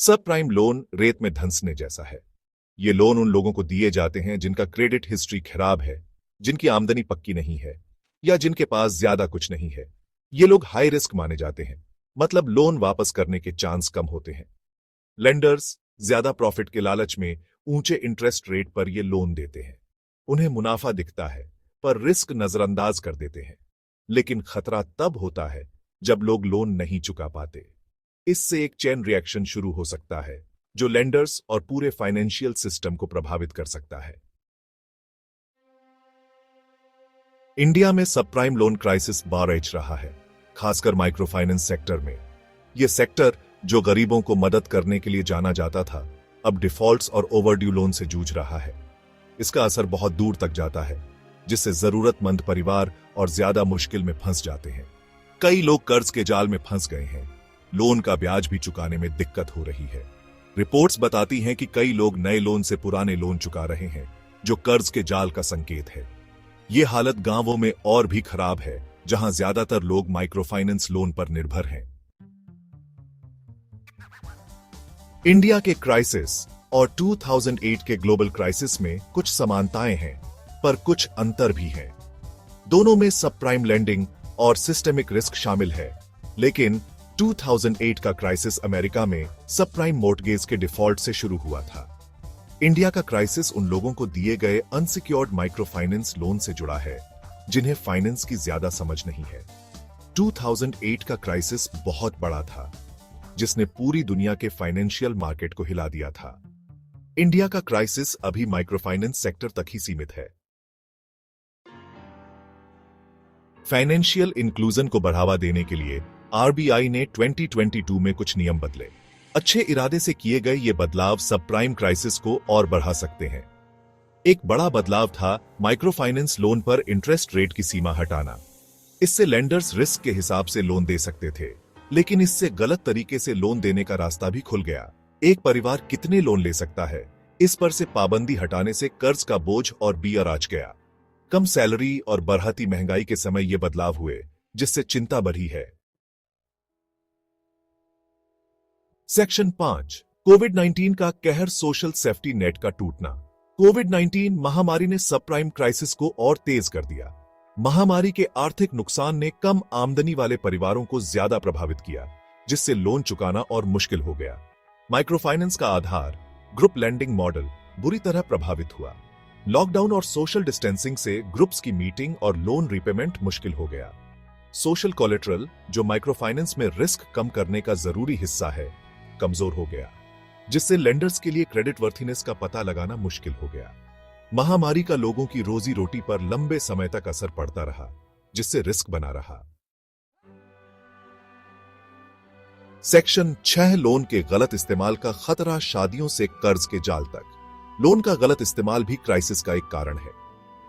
सब prime loan रेत में धंसने जैसा है। ये लोन उन लोगों को दिए जाते हैं जिनका क्रेडिट हिस्ट्री खराब है, जिनकी आमदनी पक्की नहीं है या जिनके पास ज्यादा कुछ नहीं है। ये लोग हाई रिस्क माने जाते हैं, मतलब लोन वापस करने के चांस कम होते हैं। लेंडर्स ज्यादा प्रॉफिट के लालच में ऊंचे इंटरेस्ट रेट पर ये लोन देते हैं। उन्हें मुनाफा दिखता है पर रिस्क नजरअंदाज कर देते हैं। लेकिन खतरा तब होता है जब लोग लोन नहीं चुका पाते। इससे एक चेन रिएक्शन शुरू हो सकता है जो लेंडर्स और पूरे फाइनेंशियल सिस्टम को प्रभावित कर सकता है। इंडिया में सब प्राइम लोन क्राइसिस बढ़ रहा है, खासकर माइक्रो फाइनेंस सेक्टर में। यह सेक्टर जो गरीबों को मदद करने के लिए जाना जाता था, अब डिफॉल्ट्स और ओवरड्यू लोन से जूझ रहा है। इसका असर बहुत दूर तक जाता है, जिससे जरूरतमंद परिवार और ज्यादा मुश्किल में फंस जाते हैं। कई लोग कर्ज के जाल में फंस गए हैं। लोन का ब्याज भी चुकाने में दिक्कत हो रही है। रिपोर्ट्स बताती हैं कि कई लोग नए लोन से पुराने लोन चुका रहे हैं, जो कर्ज के जाल का संकेत है। यह हालत गांवों में और भी खराब है, जहां ज्यादातर लोग माइक्रो फाइनेंस लोन पर निर्भर हैं। इंडिया के क्राइसिस और 2008 के ग्लोबल क्राइसिस में कुछ समानताएं हैं, पर कुछ अंतर भी हैं। दोनों में सब प्राइम लेंडिंग और सिस्टेमिक रिस्क शामिल है, लेकिन 2008 का क्राइसिस अमेरिका में सब प्राइम मॉर्टगेज के डिफॉल्ट से शुरू हुआ था। इंडिया का क्राइसिस उन लोगों को दिए गए अनसिक्योर्ड माइक्रो फाइनेंस लोन से जुड़ा है, जिन्हें फाइनेंस की ज्यादा समझ नहीं है। 2008 का क्राइसिस बहुत बड़ा था, जिसने पूरी दुनिया के फाइनेंशियल मार्केट को हिला दिया था। इंडिया का क्राइसिस अभी माइक्रो फाइनेंस सेक्टर तक ही सीमित है। फाइनेंशियल इंक्लूजन को बढ़ावा देने के लिए आरबीआई ने 2022 में कुछ नियम बदले। अच्छे इरादे से किए गए ये बदलाव सब प्राइम क्राइसिस को और बढ़ा सकते हैं। एक बड़ा बदलाव था माइक्रो फाइनेंस लोन पर इंटरेस्ट रेट की सीमा हटाना। इससे लेंडर्स रिस्क के हिसाब से लोन दे सकते थे, लेकिन इससे गलत तरीके से लोन देने का रास्ता भी खुल गया। एक परिवार कितने लोन ले सकता है, इस पर से पाबंदी हटाने से कर्ज का बोझ और भी आराज गया। कम सैलरी और बढ़ती महंगाई के समय ये बदलाव हुए, जिससे चिंता बढ़ी है। सेक्शन 5, कोविड-19 का कहर, सोशल सेफ्टी नेट का टूटना। कोविड-19 महामारी ने सब प्राइम क्राइसिस को और तेज कर दिया। महामारी के आर्थिक नुकसान ने कम आमदनी वाले परिवारों को ज्यादा प्रभावित किया, जिससे लोन चुकाना और मुश्किल हो गया। माइक्रो फाइनेंस का आधार ग्रुप लेंडिंग मॉडल बुरी तरह प्रभावित हुआ। लॉकडाउन और सोशल डिस्टेंसिंग से ग्रुप्स की मीटिंग और लोन रीपेमेंट मुश्किल हो गया। सोशल कोलेटरल, जो माइक्रो फाइनेंस में रिस्क कम करने का जरूरी हिस्सा है, कमजोर हो गया, जिससे लेंडर्स के लिए क्रेडिट वर्थीनेस का पता लगाना मुश्किल हो गया। महामारी का लोगों की रोजी रोटी पर लंबे समय तक असर पड़ता रहा, जिससे रिस्क बना रहा। सेक्शन 6, लोन के गलत इस्तेमाल का खतरा, शादियों से कर्ज के जाल तक। लोन का गलत इस्तेमाल भी क्राइसिस का एक कारण है।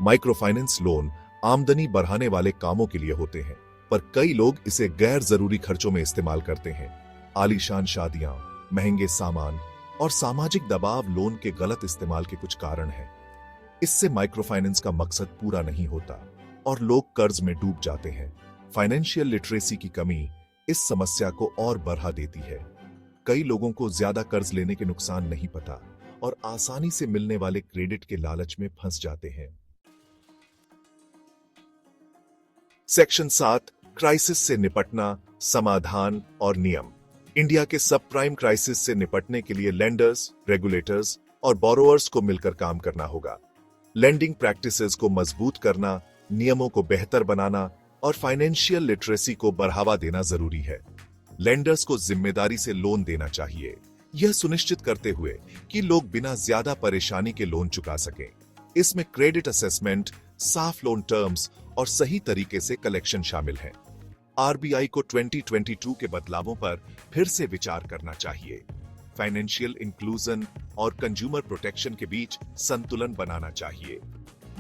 माइक्रो फाइनेंस लोन आमदनी बढ़ाने वाले कामों के लिए होते हैं, पर कई लोग इसे गैर जरूरी खर्चों में इस्तेमाल करते हैं। आलीशान शादियां, महंगे सामान और सामाजिक दबाव लोन के गलत इस्तेमाल के कुछ कारण हैं। इससे माइक्रो फाइनेंस का मकसद पूरा नहीं होता और लोग कर्ज में डूब जाते हैं। फाइनेंशियल लिटरेसी की कमी इस समस्या को और बढ़ा देती है। कई लोगों को ज्यादा कर्ज लेने के नुकसान नहीं पता और आसानी से मिलने वाले क्रेडिट के लालच में फंस जाते हैं। सेक्शन 7, क्राइसिस से निपटना, समाधान और नियम। इंडिया के सब प्राइम क्राइसिस से निपटने के लिए लेंडर्स, रेगुलेटर्स और बोरोअर्स को मिलकर काम करना होगा। लेंडिंग प्रैक्टिसेस को मजबूत करना, नियमों को बेहतर बनाना और फाइनेंशियल लिटरेसी को बढ़ावा देना जरूरी है। लेंडर्स को जिम्मेदारी से लोन देना चाहिए, यह सुनिश्चित करते हुए कि लोग बिना ज्यादा परेशानी के लोन चुका सकें। इसमें क्रेडिट असेसमेंट, साफ लोन टर्म्स और सही तरीके से कलेक्शन शामिल है। आरबीआई को 2022 के बदलावों पर फिर से विचार करना चाहिए। फाइनेंशियल इंक्लूजन और कंज्यूमर प्रोटेक्शन के बीच संतुलन बनाना चाहिए।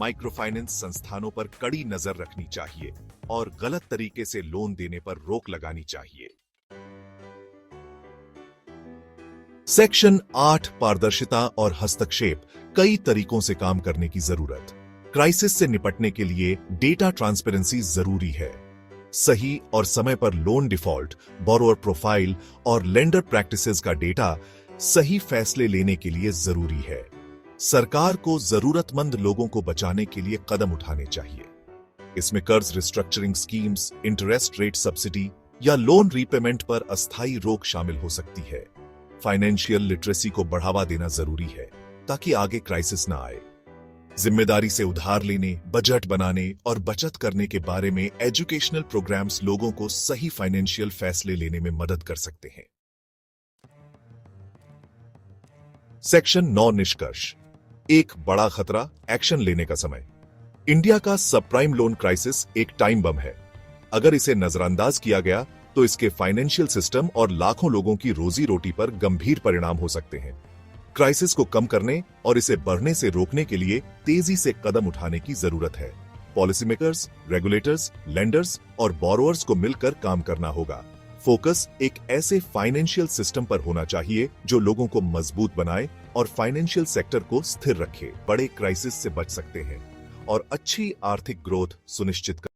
माइक्रो फाइनेंस संस्थानों पर कड़ी नजर रखनी चाहिए और गलत तरीके से लोन देने पर रोक लगानी चाहिए। सेक्शन 8, पारदर्शिता और हस्तक्षेप। कई तरीकों से काम करने की जरूरत। क्राइसिस से निपटने के लिए डेटा ट्रांसपेरेंसी जरूरी है। सही और समय पर लोन डिफॉल्ट, बोरोअर प्रोफाइल और लेंडर प्रैक्टिसेस का डेटा सही फैसले लेने के लिए जरूरी है। सरकार को जरूरतमंद लोगों को बचाने के लिए कदम उठाने चाहिए। इसमें कर्ज restructuring schemes, interest rate subsidy या लोन रीपेमेंट पर अस्थायी रोक शामिल हो सकती है। फाइनेंशियल लिटरेसी को बढ़ावा देना जरूरी है ताकि आगे क्राइसिस ना आए। जिम्मेदारी से उधार लेने, बजट बनाने और बचत करने के बारे में एजुकेशनल प्रोग्राम्स लोगों को सही फाइनेंशियल फैसले लेने में मदद कर सकते हैं। सेक्शन 9 निष्कर्ष। एक बड़ा खतरा, एक्शन लेने का समय। इंडिया का सबप्राइम लोन क्राइसिस एक टाइम बम है। अगर इसे नजरअंदाज किया गया तो इसके फाइनेंशियल सिस्टम और लाखों लोगों की रोजी रोटी पर गंभीर परिणाम हो सकते हैं। क्राइसिस को कम करने और इसे बढ़ने से रोकने के लिए तेजी से कदम उठाने की जरूरत है। पॉलिसी मेकर्स, रेगुलेटर्स, लेंडर्स और बोरोअर्स को मिलकर काम करना होगा। फोकस एक ऐसे फाइनेंशियल सिस्टम पर होना चाहिए जो लोगों को मजबूत बनाए और फाइनेंशियल सेक्टर को स्थिर रखे, बड़े क्राइसिस से बच सकते हैं और अच्छी आर्थिक ग्रोथ सुनिश्चित कर